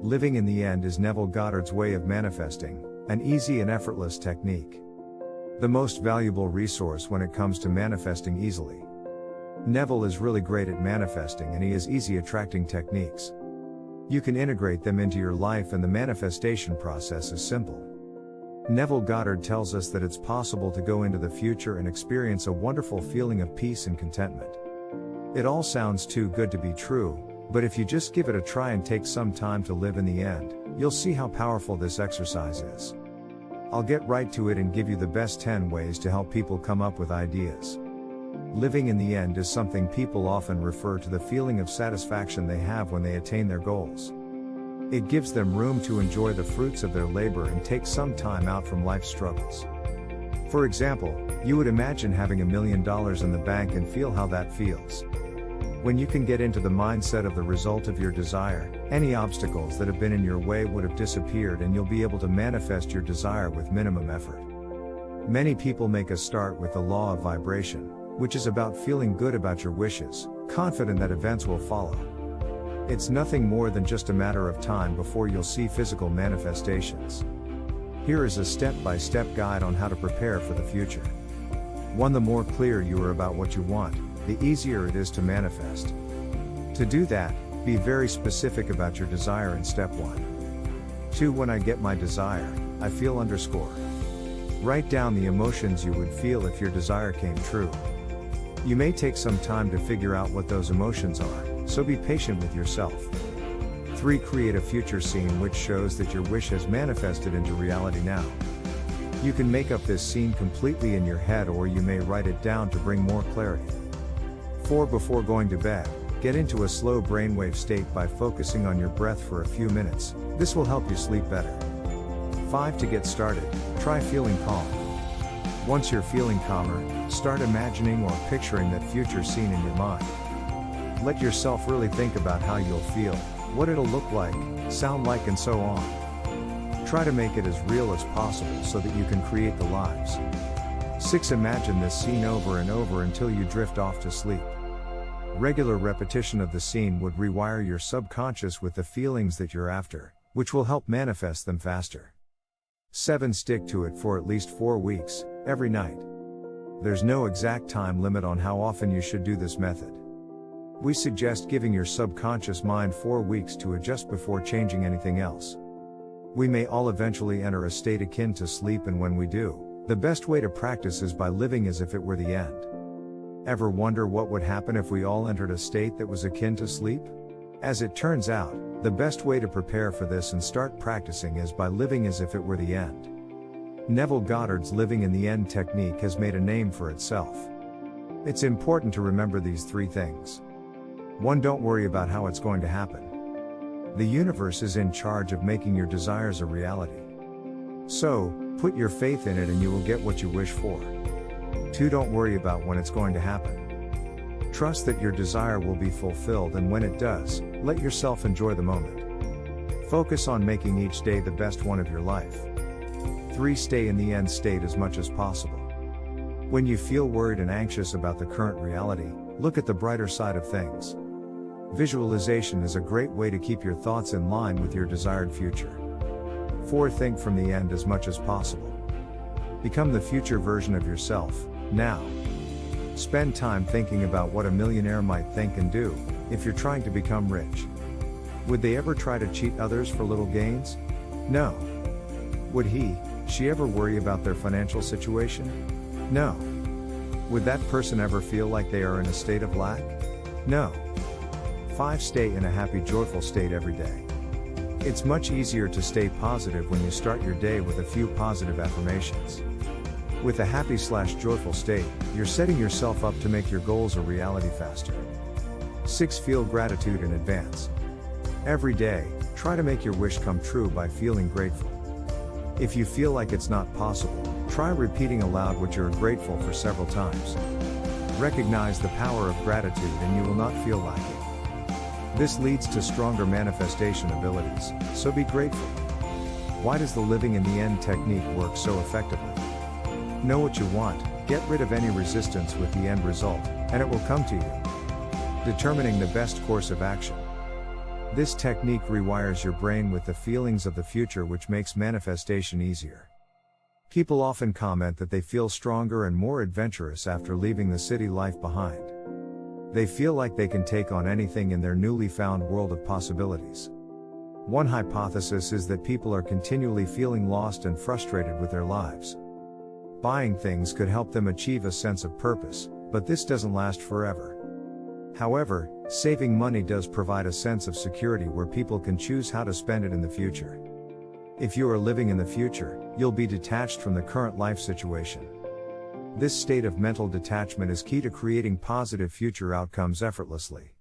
Living in the End is Neville Goddard's way of manifesting, an easy and effortless technique. The most valuable resource when it comes to manifesting easily. Neville is really great at manifesting and he has easy attracting techniques. You can integrate them into your life and the manifestation process is simple. Neville Goddard tells us that it's possible to go into the future and experience a wonderful feeling of peace and contentment. It all sounds too good to be true, but if you just give it a try and take some time to live in the end, you'll see how powerful this exercise is. I'll get right to it and give you the best 10 ways to help people come up with ideas. Living in the end is something people often refer to the feeling of satisfaction they have when they attain their goals. It gives them room to enjoy the fruits of their labor and take some time out from life's struggles. For example, you would imagine having $1 million in the bank and feel how that feels. When you can get into the mindset of the result of your desire, any obstacles that have been in your way would have disappeared and you'll be able to manifest your desire with minimum effort. Many people make a start with the law of vibration, which is about feeling good about your wishes, confident that events will follow. It's nothing more than just a matter of time before you'll see physical manifestations. Here is a step-by-step guide on how to prepare for the future. 1. The more clear you are about what you want, the easier it is to manifest. To do that, be very specific about your desire in step 1. 2. When I get my desire, I feel _. Write down the emotions you would feel if your desire came true. You may take some time to figure out what those emotions are, so be patient with yourself. 3. Create a future scene which shows that your wish has manifested into reality now. You can make up this scene completely in your head or you may write it down to bring more clarity. 4. Before going to bed, get into a slow brainwave state by focusing on your breath for a few minutes. This will help you sleep better. 5. To get started, try feeling calm. Once you're feeling calmer, start imagining or picturing that future scene in your mind. Let yourself really think about how you'll feel, what it'll look like, sound like and so on. Try to make it as real as possible so that you can create the lives. 6. Imagine this scene over and over until you drift off to sleep. Regular repetition of the scene would rewire your subconscious with the feelings that you're after, which will help manifest them faster. 7. Stick to it for at least 4 weeks, every night. There's no exact time limit on how often you should do this method. We suggest giving your subconscious mind 4 weeks to adjust before changing anything else. We may all eventually enter a state akin to sleep, and when we do, the best way to practice is by living as if it were the end. Ever wonder what would happen if we all entered a state that was akin to sleep? As it turns out, the best way to prepare for this and start practicing is by living as if it were the end. Neville Goddard's Living in the End technique has made a name for itself. It's important to remember these 3 things. 1. Don't worry about how it's going to happen. The universe is in charge of making your desires a reality. So, put your faith in it and you will get what you wish for. 2. Don't worry about when it's going to happen. Trust that your desire will be fulfilled, and when it does, let yourself enjoy the moment. Focus on making each day the best one of your life. 3. Stay in the end state as much as possible. When you feel worried and anxious about the current reality, look at the brighter side of things. Visualization is a great way to keep your thoughts in line with your desired future. 4. Think from the end as much as possible. Become the future version of yourself, now. Spend time thinking about what a millionaire might think and do, if you're trying to become rich. Would they ever try to cheat others for little gains? No. Would she ever worry about their financial situation? No. Would that person ever feel like they are in a state of lack? No. 5. Stay in a happy, joyful state every day. It's much easier to stay positive when you start your day with a few positive affirmations. With a happy/joyful state, you're setting yourself up to make your goals a reality faster. 6. Feel gratitude in advance. Every day, try to make your wish come true by feeling grateful. If you feel like it's not possible, try repeating aloud what you're grateful for several times. Recognize the power of gratitude and you will not feel lacking. This leads to stronger manifestation abilities, so be grateful. Why does the Living in the End technique work so effectively? Know what you want, get rid of any resistance with the end result, and it will come to you. Determining the best course of action. This technique rewires your brain with the feelings of the future, which makes manifestation easier. People often comment that they feel stronger and more adventurous after leaving the city life behind. They feel like they can take on anything in their newly found world of possibilities. One hypothesis is that people are continually feeling lost and frustrated with their lives. Buying things could help them achieve a sense of purpose, but this doesn't last forever. However, saving money does provide a sense of security where people can choose how to spend it in the future. If you are living in the future, you'll be detached from the current life situation. This state of mental detachment is key to creating positive future outcomes effortlessly.